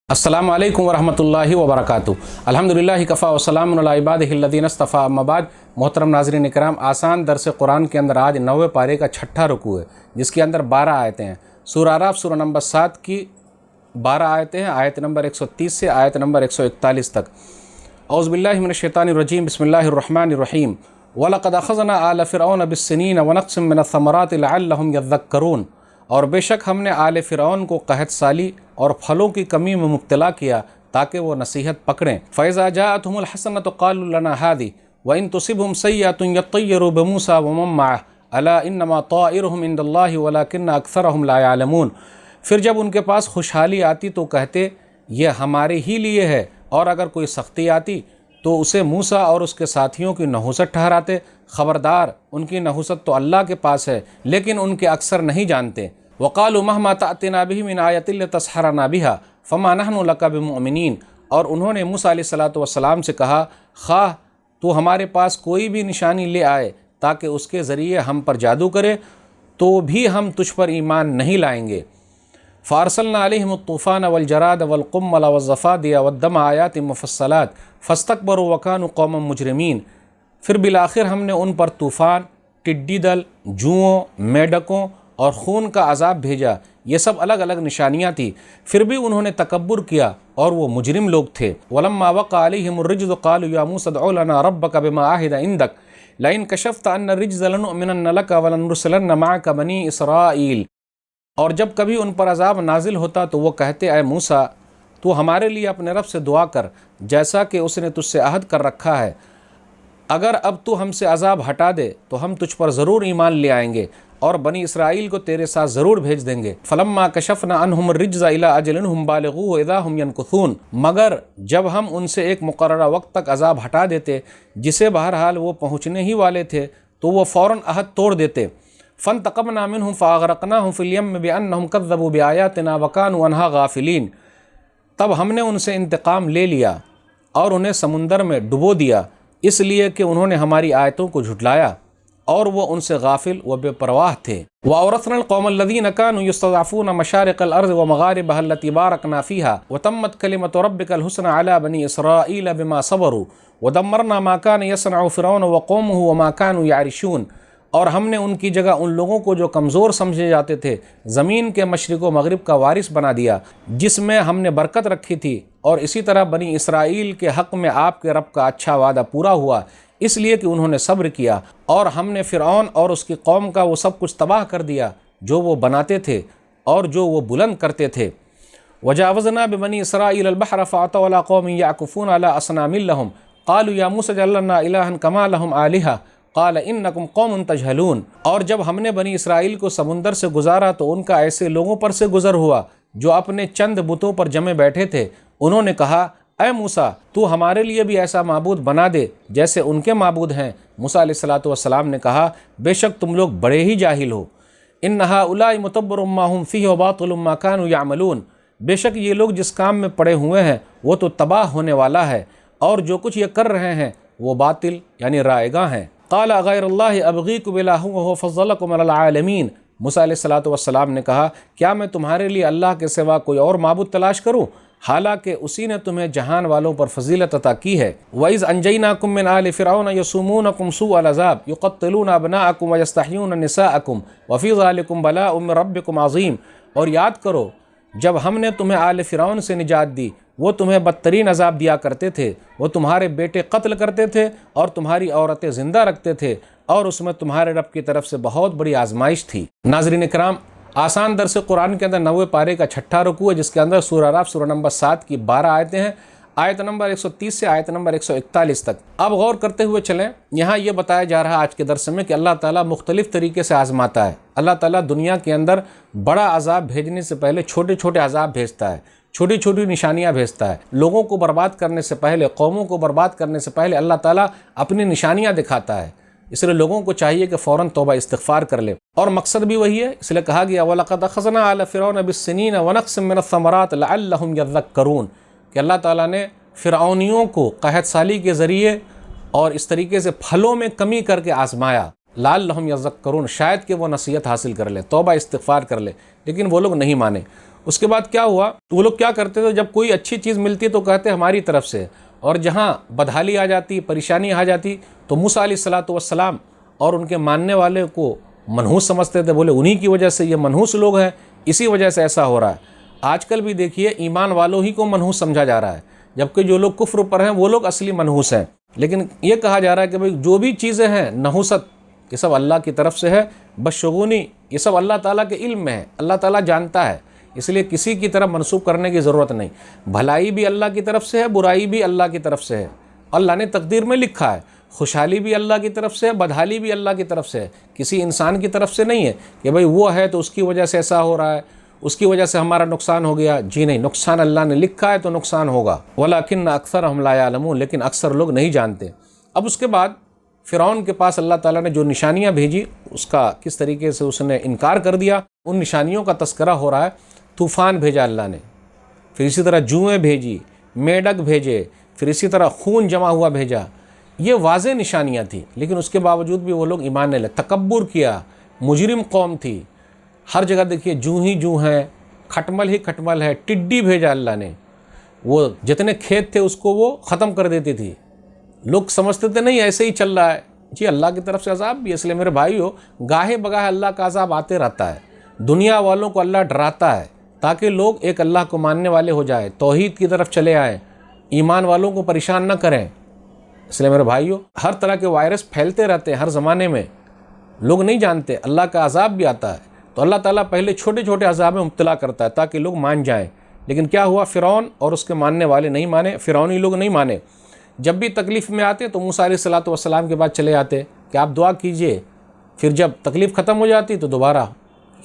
अस्सलामु अलैकुम वरहमतुल्लाहि वबरकातुहू। अल्हम्दुलिल्लाहि कफ़ा व सलामुन अला इबादिहिल्लज़ीना इस्तफ़ा, अम्मा बाद। मोहतरम नाज़रीन इकराम, आसान दर्स कुरान के अंदर आज 90वें पारे का छठा रुकू है, जिसके अंदर 12 आयतें हैं। सूरह आराफ सूरह नंबर 7 की 12 आयतें हैं, आयत नंबर 130 से आयत नंबर 141 तक। औज़ु बिल्लाहि मिनश्शैतानिर्रजीम, बिस्मिल्लाहिर्रहमानिर्रहीम। वलक़द अख़ज़ना आल फ़िरऔन बिस्सिनीन व नक़्सिम मिनस्समराति लअल्लहुम यज़्ज़क्करून। और बेशक हमने आले फ़िरऔन को कहत साली और फलों की कमी में मुब्तला किया ताकि वो नसीहत पकड़ें। फ़इज़ा जाअतहुमुल हसनतु क़ालू लना हादी व इन तुसिबहुम सय्यअतुन यत्तय्यरू बिमूसा व मन मअह अला इन्नमा ताइरुहुम इंदल्लाहि वलाकिन्न अक्सरहुम ला यअलमून। फिर जब उनके पास खुशहाली आती तो कहते ये हमारे ही लिए है, और अगर कोई सख्ती आती तो उसे मूसा और उसके साथियों की नहुसत ठहराते। ख़बरदार, उनकी नहुसत तो अल्लाह के पास है, लेकिन उनके अक्सर नहीं जानते। वक़ालू महमा तअतिना बिही मिन आयतिन लितस्हरना बिहा फ़मा नहनु लका बिमुअमिनीन। और उन्होंने मूसा अलैहिस्सलातु वस्सलाम से कहा, खाह तो हमारे पास कोई भी निशानी ले आए ताकि उसके ज़रिए हम पर जादू करे, तो भी हम तुझ पर ईमान नहीं लाएंगे। फ़ारसलना अलैहिमुत तूफ़ान वल जराद वल क़ुम्मल वज़्ज़फ़ादिय वद्दम आयातिन मुफ़स्सलात फ़स्तकबरू व कानू क़ौमन मुजरिमीन। फिर बिलाखिर हमने उन पर तूफ़ान, टिड्डी दल, जुओं, मेढकों और खून का अजाब भेजा। ये सब अलग अलग निशानियाँ थी, फिर भी उन्होंने तकब्बुर किया और वो मुजरिम लोग थे। वलम्मा वक़अ अलैहिमुर रिज्ज़ु क़ालू या मूसा उद्उ लना रब्बका बिमा आहिद इंदक लइन कशफ़्ता अन्ना रिज्ज़ लनुअमिनन्ना लका वलनुरसिलन्ना मअका बनी इसराईल। और जब कभी उन पर अजाब नाजिल होता तो वो कहते, ऐ मूसा, तू हमारे लिए अपने रब से दुआ कर जैसा कि उसने तुझसे अहद कर रखा है। अगर अब तू हमसे अजाब हटा दे तो हम तुझ पर ज़रूर ईमान ले आएंगे और बनी इसराइल को तेरे साथ ज़रूर भेज देंगे। फलम्मा कशफ़ना अन्हुम रिज्ज़ इला अजलिन हुम बालिगूहु इज़ा हुम यनकुसून। मगर जब हम उनसे एक मुक़र्ररा वक्त तक अजाब हटा देते जिसे बहरहाल वो पहुँचने ही वाले थे, तो वो फ़ौरन अहद तोड़ देते। फ़न्तक़मना मिनहुम फ़अग़रक़नाहुम फ़िल यम्मि बिअन्नहुम कज़्ज़बू बिआयातिना व कानू अन्हा गाफ़िलीन। तब हमने उनसे इंतकाम ले लिया और उन्हें समुंदर में डुबो दिया, इसलिए कि उन्होंने हमारी आयतों को झुटलाया और वो उनसे गाफिल व बेपरवाह थे। वअवरसनल क़ौमल्लज़ीना कानू यस्तज़अफ़ूना मशारिक़ल अर्ज़ि व मग़ारिबहा अल्लती बारकना फ़ीहा व तम्मत कलिमतु रब्बिकल हुस्ना अला बनी इसराईल बिमा सबरू व दम्मरना मा कान यसनअु फ़िरऔन व क़ौमुहु व मा कानू यारिशून। और हमने उनकी जगह उन लोगों को जो कमज़ोर समझे जाते थे ज़मीन के मशरिक़ व मग़रिब का वारिस बना दिया, जिसमें हमने बरकत रखी थी। और इसी तरह बनी इसराइल के हक़ में आपके रब का अच्छा वादा पूरा हुआ, इसलिए कि उन्होंने सब्र किया। और हमने फ़िरऔन और उसकी कौम का वो सब कुछ तबाह कर दिया जो वो बनाते थे और जो वो बुलंद करते थे। वजावज़ना बिबनी इसराइल अल-बहर फ़अतौ अला क़ौमिन यअकुफ़ून अला असनामिन लहुम क़ालू या मूसा इजअल लना इलाहन कमा लहुम आलिहा क़ाल इन्नकुम क़ौमुन तजहलून। और जब हमने बनी इसराइल को समुंदर से गुजारा तो उनका ऐसे लोगों पर से गुज़र हुआ जो अपने चंद बुतों पर जमे बैठे थे। उन्होंने कहा, ऐ मूसा, तू हमारे लिए भी ऐसा माबूद बना दे जैसे उनके माबूद हैं। मूसा अलैहिस्सलातु वस्सलाम ने कहा, बेशक तुम लोग बड़े ही जाहिल हो। इन्न हाउलाई मुतब्बरुम मा हुम फ़ीहि व बातिलुम मा कानू यअमलून। बेशक ये लोग जिस काम में पड़े हुए हैं वो तो तबाह होने वाला है, और जो कुछ ये कर रहे हैं वो बातिल यानी रायगा हैं। क़ाल गैरल्लाहि अबग़ीकुम इलाहन व हुव फ़ज़्ज़लकुम अलल आलमीन। मूसा अलैहिस्सलातु वस्सलाम ने कहा, क्या मैं तुम्हारे लिए अल्लाह के सिवा कोई और माबूद तलाश करूँ, हालांकि उसी ने तुम्हें जहान वालों पर फजीलत अता की है। वइज़ अंजयनाकुम मिन आलि फ़िरऔन यसुमूनकुम सूअल अज़ाब युक़त्तिलून अबनाअकुम व यस्तहयून निसाअकुम व फ़ी ज़ालिकुम बलाउम मिन रब्बिकुम अज़ीम। और याद करो जब हमने तुम्हें आले फ़िरऔन से निजात दी, वो तुम्हें बदतरीन अजाब दिया करते थे। वो तुम्हारे बेटे कत्ल करते थे और तुम्हारी औरतें ज़िंदा रखते थे, और उसमें तुम्हारे रब की तरफ से बहुत बड़ी आजमाइश थी। नाज़रीन इकराम, आसान दर्स कुरान के अंदर 90वें पारे का छठा रुकू है, जिसके अंदर सूरह आराफ सूरह नंबर 7 की 12 आयतें हैं, आयत नंबर 130 से आयत नंबर 141 तक। अब गौर करते हुए चलें, यहाँ ये बताया जा रहा है आज के दर्स में कि अल्लाह ताला मुख्तलिफ़ तरीके से आज़माता है। अल्लाह ताला दुनिया के अंदर बड़ा अजाब भेजने से पहले छोटे छोटे अजाब भेजता है, छोटी छोटी निशानियाँ भेजता है। लोगों को बर्बाद करने से पहले, कौमों को बर्बाद करने से पहले अल्लाह ताला अपनी निशानियाँ दिखाता है। इसलिए लोगों को चाहिए कि फ़ौरन तौबा इस्तिग़फ़ार कर ले, और मकसद भी वही है। इसलिए कहा गया वलक़द अख़ज़ना आला फ़िरऔन बिस्सिनीन व नक़्सिम मिनस्समरात लअल्लहुम यज़्ज़क्करून, कि अल्लाह ताला ने फ़िरऔनियों को कहत साली के ज़रिए और इस तरीके से फलों में कमी करके आज़माया, लअल्लहुम यज़्ज़क्करून, शायद कि वो नसीहत हासिल कर ले, तौबा इस्तिग़फ़ार कर ले। लेकिन वो लोग नहीं माने। اس کے بعد کیا ہوا، وہ لوگ کیا کرتے تھے، جب کوئی اچھی چیز ملتی تو کہتے ہماری طرف سے، اور جہاں بدحالی آ جاتی، پریشانی آ جاتی تو موسیٰ علیہ الصلوۃ والسلام اور ان کے ماننے والے کو منحوس سمجھتے تھے، بولے انہی کی وجہ سے یہ منحوس لوگ ہیں، اسی وجہ سے ایسا ہو رہا ہے۔ آج کل بھی دیکھیے ایمان والوں ہی کو منحوس سمجھا جا رہا ہے، جبکہ جو لوگ کفر پر ہیں وہ لوگ اصلی منحوس ہیں۔ لیکن یہ کہا جا رہا ہے کہ بھئی جو بھی چیزیں ہیں نحوست، یہ سب اللہ کی طرف سے ہے، بدشگونی یہ سب اللہ تعالیٰ کے علم میں ہے، اللہ تعالیٰ جانتا ہے، اس لیے کسی کی طرف منسوب کرنے کی ضرورت نہیں۔ بھلائی بھی اللہ کی طرف سے ہے، برائی بھی اللہ کی طرف سے ہے، اللہ نے تقدیر میں لکھا ہے۔ خوشحالی بھی اللہ کی طرف سے ہے، بدحالی بھی اللہ کی طرف سے ہے، کسی انسان کی طرف سے نہیں ہے کہ بھئی وہ ہے تو اس کی وجہ سے ایسا ہو رہا ہے، اس کی وجہ سے ہمارا نقصان ہو گیا۔ جی نہیں، نقصان اللہ نے لکھا ہے تو نقصان ہوگا۔ وَلَكِنَّ أَكْثَرَهُمْ لَا يَعْلَمُونَ، لیکن اکثر لوگ نہیں جانتے۔ اب اس کے بعد فرعون کے پاس اللہ تعالیٰ نے جو نشانیاں بھیجی، اس کا کس طریقے سے اس نے انکار کر دیا، ان نشانیوں کا تذکرہ ہو رہا ہے۔ طوفان بھیجا اللہ نے، پھر اسی طرح جوئیں بھیجی، میڈک بھیجے، پھر اسی طرح خون جمع ہوا بھیجا۔ یہ واضح نشانیاں تھیں، لیکن اس کے باوجود بھی وہ لوگ ایمان نہیں لائے، تکبر کیا، مجرم قوم تھی۔ ہر جگہ دیکھیے جو ہی جو ہیں، کھٹمل ہی کھٹمل ہے، ٹڈی بھیجا اللہ نے، وہ جتنے کھیت تھے اس کو وہ ختم کر دیتی تھی۔ لوگ سمجھتے تھے نہیں ایسے ہی چل رہا ہے، جی اللہ کی طرف سے عذاب بھی ہے۔ اس لیے میرے بھائیو، گاہے بگاہے اللہ کا عذاب آتے رہتا ہے، دنیا والوں کو اللہ ڈراتا ہے تاکہ لوگ ایک اللہ کو ماننے والے ہو جائیں، توحید کی طرف چلے آئیں، ایمان والوں کو پریشان نہ کریں۔ اس لیے میرے بھائیو، ہر طرح کے وائرس پھیلتے رہتے ہیں ہر زمانے میں، لوگ نہیں جانتے، اللہ کا عذاب بھی آتا ہے تو اللہ تعالیٰ پہلے چھوٹے چھوٹے عذاب میں مبتلا کرتا ہے تاکہ لوگ مان جائیں۔ لیکن کیا ہوا، فرعون اور اس کے ماننے والے نہیں مانے، فرعونی لوگ نہیں مانے۔ جب بھی تکلیف میں آتے تو موسیٰ علیہ الصلوۃ والسلام کے بعد چلے آتے کہ آپ دعا کیجئے، پھر جب تکلیف ختم ہو جاتی تو دوبارہ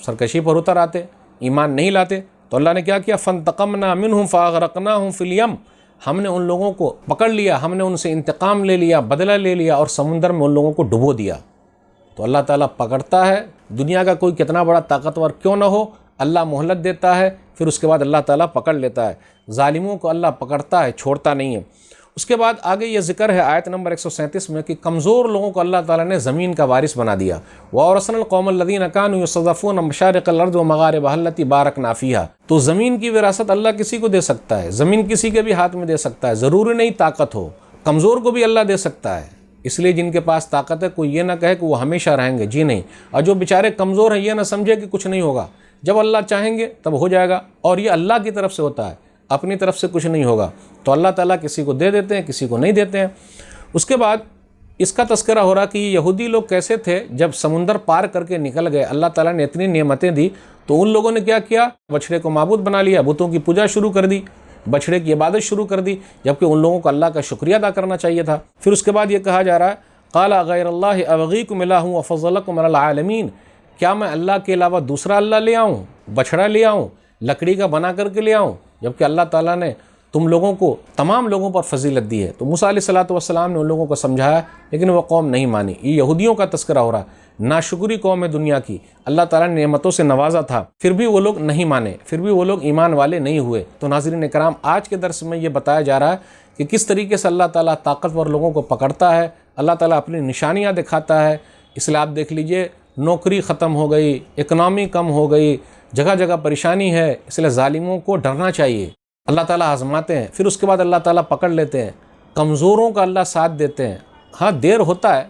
سرکشی پر اتر آتے، ایمان نہیں لاتے۔ تو اللہ نے کیا کیا، فَانْتَقَمْنَا مِنْهُمْ فَأَغْرَقْنَاهُمْ فِي الْيَمِّ، ہم نے ان لوگوں کو پکڑ لیا، ہم نے ان سے انتقام لے لیا، بدلہ لے لیا، اور سمندر میں ان لوگوں کو ڈبو دیا۔ تو اللہ تعالیٰ پکڑتا ہے، دنیا کا کوئی کتنا بڑا طاقتور کیوں نہ ہو، اللہ مہلت دیتا ہے، پھر اس کے بعد اللہ تعالیٰ پکڑ لیتا ہے۔ ظالموں کو اللہ پکڑتا ہے، چھوڑتا نہیں ہے۔ اس کے بعد آگے یہ ذکر ہے آیت نمبر 137 میں کہ کمزور لوگوں کو اللہ تعالیٰ نے زمین کا وارث بنا دیا۔ وَأَوْرَثْنَا الْقَوْمَ الَّذِينَ كَانُوا يُسْتَضْعَفُونَ مَشَارِقَ الْأَرْضِ وَمَغَارِبَهَا الَّتِي بَارَكْنَا فِيهَا۔ تو زمین کی وراثت اللہ کسی کو دے سکتا ہے، زمین کسی کے بھی ہاتھ میں دے سکتا ہے، ضروری نہیں طاقت ہو، کمزور کو بھی اللہ دے سکتا ہے۔ اس لیے جن کے پاس طاقت ہے کوئی یہ نہ کہے کہ وہ ہمیشہ رہیں گے، جی نہیں۔ اور جو بیچارے کمزور ہیں یہ نہ سمجھے کہ کچھ نہیں ہوگا، جب اللہ چاہیں گے تب ہو جائے گا، اور یہ اللہ کی طرف سے ہوتا ہے، اپنی طرف سے کچھ نہیں ہوگا۔ تو اللہ تعالیٰ کسی کو دے دیتے ہیں، کسی کو نہیں دیتے ہیں۔ اس کے بعد اس کا تذکرہ ہو رہا کہ یہ یہودی لوگ کیسے تھے، جب سمندر پار کر کے نکل گئے، اللہ تعالیٰ نے اتنی نعمتیں دی تو ان لوگوں نے کیا کیا، بچھڑے کو معبود بنا لیا، بتوں کی پوجا شروع کر دی، بچھڑے کی عبادت شروع کر دی، جبکہ ان لوگوں کو اللہ کا شکریہ ادا کرنا چاہیے تھا۔ پھر اس کے بعد یہ کہا جا رہا ہے قال غیر اللہ ابغیکم الہ وفضلکم علی العالمین، کیا میں اللہ کے علاوہ دوسرا اللہ لے آؤں، بچھڑا لے آؤں، لکڑی کا بنا کر کے لے آؤں، جبکہ اللہ تعالیٰ نے تم لوگوں کو تمام لوگوں پر فضیلت دی ہے۔ تو موسیٰ علیہ الصلوۃ والسلام نے ان لوگوں کو سمجھایا، لیکن وہ قوم نہیں مانی۔ یہ یہودیوں کا تذکرہ ہو رہا ہے، ناشکری قوم ہے دنیا کی، اللہ تعالیٰ نے نعمتوں سے نوازا تھا، پھر بھی وہ لوگ نہیں مانے، پھر بھی وہ لوگ ایمان والے نہیں ہوئے۔ تو ناظرین کرام، آج کے درس میں یہ بتایا جا رہا ہے کہ کس طریقے سے اللہ تعالیٰ طاقتور لوگوں کو پکڑتا ہے، اللہ تعالیٰ اپنی نشانیاں دکھاتا ہے۔ اس لیے آپ دیکھ لیجئے، نوکری ختم ہو گئی، اکنامی کم ہو گئی، جگہ جگہ پریشانی ہے، اس لیے ظالموں کو ڈرنا چاہیے۔ اللہ تعالیٰ آزماتے ہیں، پھر اس کے بعد اللہ تعالیٰ پکڑ لیتے ہیں، کمزوروں کا اللہ ساتھ دیتے ہیں۔ ہاں دیر ہوتا ہے،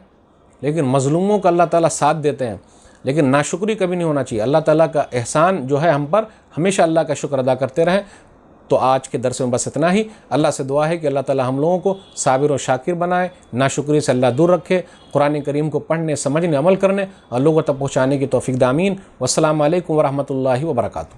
لیکن مظلوموں کا اللہ تعالیٰ ساتھ دیتے ہیں، لیکن ناشکری کبھی نہیں ہونا چاہیے۔ اللہ تعالیٰ کا احسان جو ہے ہم پر، ہمیشہ اللہ کا شکر ادا کرتے رہیں۔ تو آج کے درس میں بس اتنا ہی۔ اللہ سے دعا ہے کہ اللہ تعالیٰ ہم لوگوں کو صابر و شاکر بنائے، ناشکری سے اللہ دور رکھے، قرآن کریم کو پڑھنے، سمجھنے، عمل کرنے اور لوگوں تک پہنچانے کی توفیق دے۔ آمین۔ والسلام علیکم ورحمۃ اللہ وبرکاتہ۔